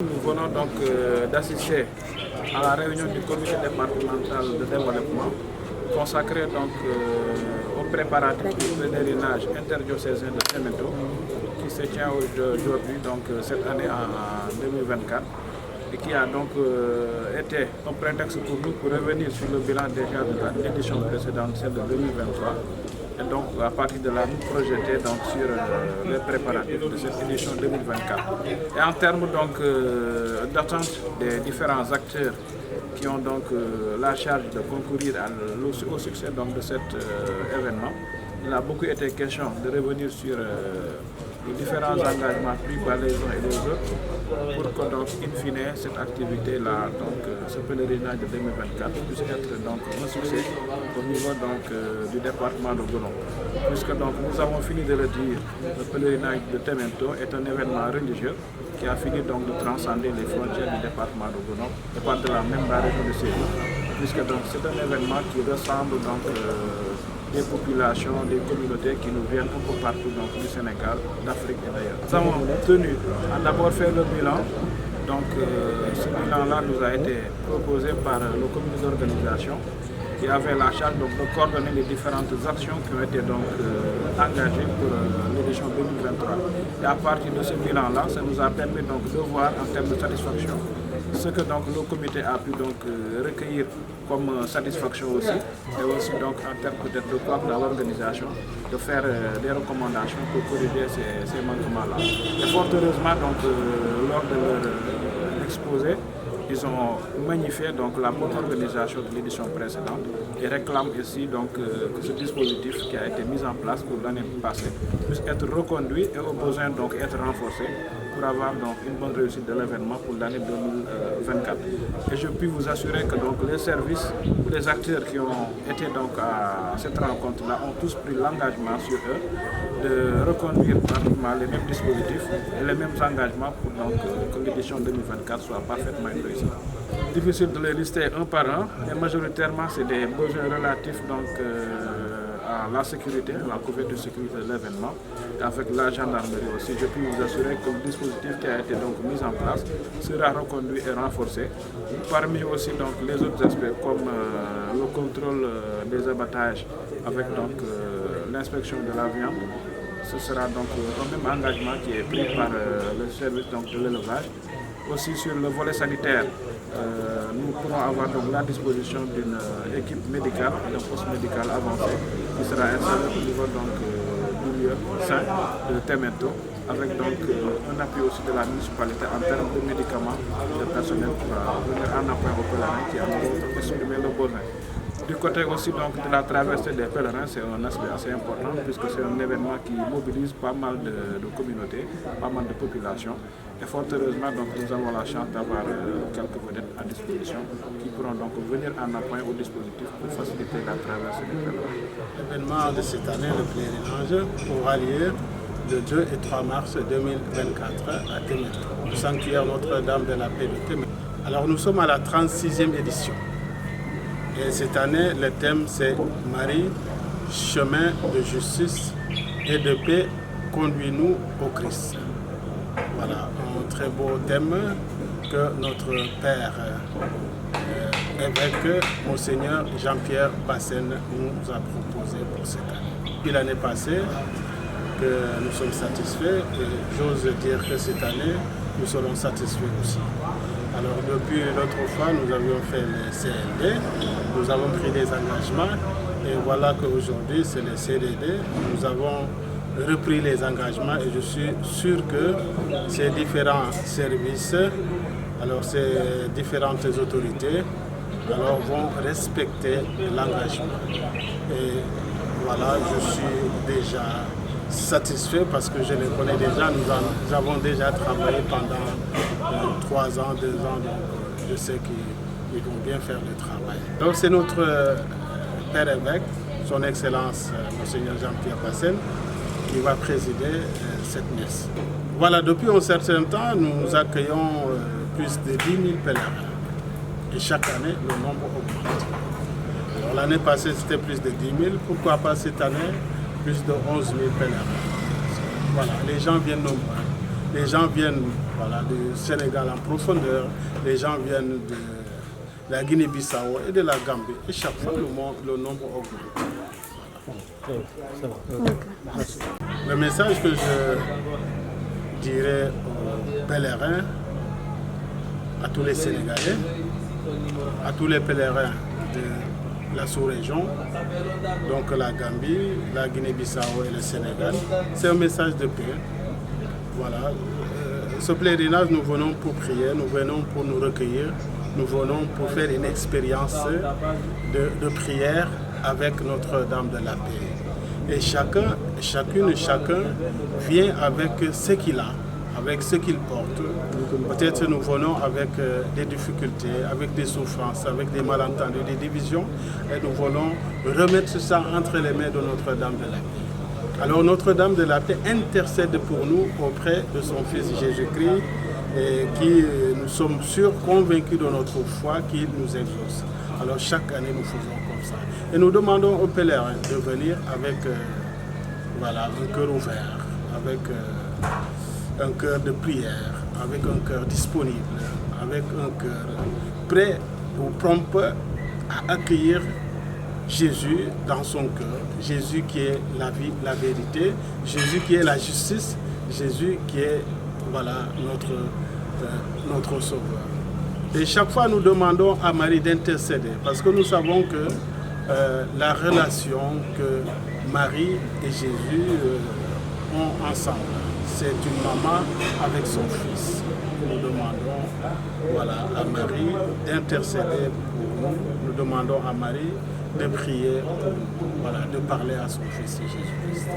Nous venons donc d'assister à la réunion du comité départemental de développement consacré donc au préparatif du pèlerinage interdiocésain de Téméto qui se tient aujourd'hui donc cette année en 2024 et qui a donc été un prétexte pour nous pour revenir sur le bilan déjà de l'édition précédente, celle de 2023. Et donc à partir de là, nous projeter donc sur les préparatifs de cette édition 2024. Et en termes donc d'attente des différents acteurs qui ont donc la charge de concourir au succès donc, de cet événement, il a beaucoup été question de revenir sur les différents engagements pris par les uns et les autres pour que donc in fine cette activité-là, donc ce pèlerinage de 2024 puisse être donc un succès au niveau donc du département de Gono. Puisque donc nous avons fini de le dire, le pèlerinage de Téméto est un événement religieux qui a fini donc de transcender les frontières du département de Gono et par-delà même la région de Sédhiou, puisque donc c'est un événement qui ressemble donc des populations, des communautés qui nous viennent un peu partout donc, du Sénégal, d'Afrique et d'ailleurs. Nous avons tenu à d'abord faire le bilan. Donc ce bilan-là nous a été proposé par le comité d'organisation qui avait la charge donc, de coordonner les différentes actions qui ont été donc engagées pour l'édition 2023. Et à partir de ce bilan-là, ça nous a permis donc de voir en termes de satisfaction ce que donc le comité a pu donc recueillir comme satisfaction aussi, et aussi donc en termes peut-être de quoi dans l'organisation, de faire des recommandations pour corriger ces manquements-là. Et fort heureusement donc lors de leur exposé, ils ont magnifié donc la bonne organisation de l'édition précédente et réclament ici donc que ce dispositif qui a été mis en place pour l'année passée puisse être reconduit et au besoin donc être renforcé pour avoir donc une bonne réussite de l'événement pour l'année 2024. Et je puis vous assurer que donc les services ou les acteurs qui ont été donc à cette rencontre-là ont tous pris l'engagement sur eux de reconduire pratiquement les mêmes dispositifs et les mêmes engagements pour donc, que l'édition 2024 soit parfaitement réussie. Difficile de les lister un par un, mais majoritairement c'est des besoins relatifs donc, à la sécurité, à la couverture de sécurité de l'événement, avec la gendarmerie aussi. Je peux vous assurer que le dispositif qui a été donc mis en place sera reconduit et renforcé. Parmi aussi donc les autres aspects comme le contrôle des abattages avec donc l'inspection de la viande, ce sera donc un même engagement qui est pris par le service donc, de l'élevage. Aussi sur le volet sanitaire, nous pourrons avoir donc la disposition d'une équipe médicale, d'un poste médical avancé qui sera installé au niveau donc, du lieu sain de Téméto, avec donc un appui aussi de la municipalité en termes de médicaments de personnel pour venir en appui aux pèlerins qui ont exprimé le besoin. Du côté aussi donc, de la traversée des pèlerins, c'est un aspect assez important puisque c'est un événement qui mobilise pas mal de communautés, pas mal de populations. Et fort heureusement, donc, nous avons la chance d'avoir quelques vedettes à disposition qui pourront donc venir en appoint au dispositif pour faciliter la traversée des pèlerins. L'événement de cette année, le pèlerinage, aura lieu le 2 et 3 mars 2024 à Téméto, au sanctuaire Notre-Dame de la Paix de Téméto. Alors nous sommes à la 36e édition. Et cette année, le thème c'est Marie, chemin de justice et de paix, conduis-nous au Christ. Voilà, un très beau thème que notre père évêque, Monseigneur Jean-Pierre Bassène, nous a proposé pour cette année. Depuis l'année passée, que nous sommes satisfaits et j'ose dire que cette année, nous serons satisfaits aussi. Alors depuis l'autre fois, nous avions fait le CLD, nous avons pris des engagements et voilà qu'aujourd'hui c'est le CDD. Nous avons repris les engagements et je suis sûr que ces différents services, alors ces différentes autorités, alors vont respecter l'engagement. Et voilà, je suis déjà satisfait parce que je les connais déjà. Nous avons déjà travaillé pendant 3 ans, 2 ans, donc je sais qu'ils vont bien faire le travail. Donc c'est notre père évêque, son Excellence Monseigneur Jean-Pierre Bassène, qui va présider cette messe. Voilà, depuis un certain temps, nous accueillons plus de 10 000 pèlerins. Et chaque année, le nombre augmente. Alors l'année passée, c'était plus de 10 000. Pourquoi pas cette année, plus de 11 000 pèlerins. Voilà, les gens viennent nombreux. Les gens viennent du Sénégal en profondeur, les gens viennent de la Guinée-Bissau et de la Gambie. Et chaque fois, le nombre augmente. Le message que je dirais aux pèlerins, à tous les Sénégalais, à tous les pèlerins de la sous-région, donc la Gambie, la Guinée-Bissau et le Sénégal, c'est un message de paix. Voilà. Ce pèlerinage, nous venons pour prier, nous venons pour nous recueillir, nous venons pour faire une expérience de prière avec Notre-Dame de la Paix. Et chacun vient avec ce qu'il a, avec ce qu'il porte. Peut-être nous venons avec des difficultés, avec des souffrances, avec des malentendus, des divisions, et nous voulons remettre ça entre les mains de Notre-Dame de la Paix. Alors Notre-Dame de la Paix intercède pour nous auprès de son Fils Jésus-Christ, et qui nous sommes sûrs, convaincus de notre foi, qu'il nous exauce. Alors chaque année nous faisons comme ça. Et nous demandons aux pèlerins de venir avec un cœur ouvert, avec un cœur de prière, avec un cœur disponible, avec un cœur prêt ou prompt à accueillir Jésus dans son cœur, Jésus qui est la vie, la vérité, Jésus qui est la justice, Jésus qui est notre Sauveur. Et chaque fois nous demandons à Marie d'intercéder parce que nous savons que la relation que Marie et Jésus ont ensemble, c'est une maman avec son fils. Nous demandons à Marie d'intercéder pour nous. Nous demandons à Marie de prier pour nous, de parler à son fils Jésus-Christ.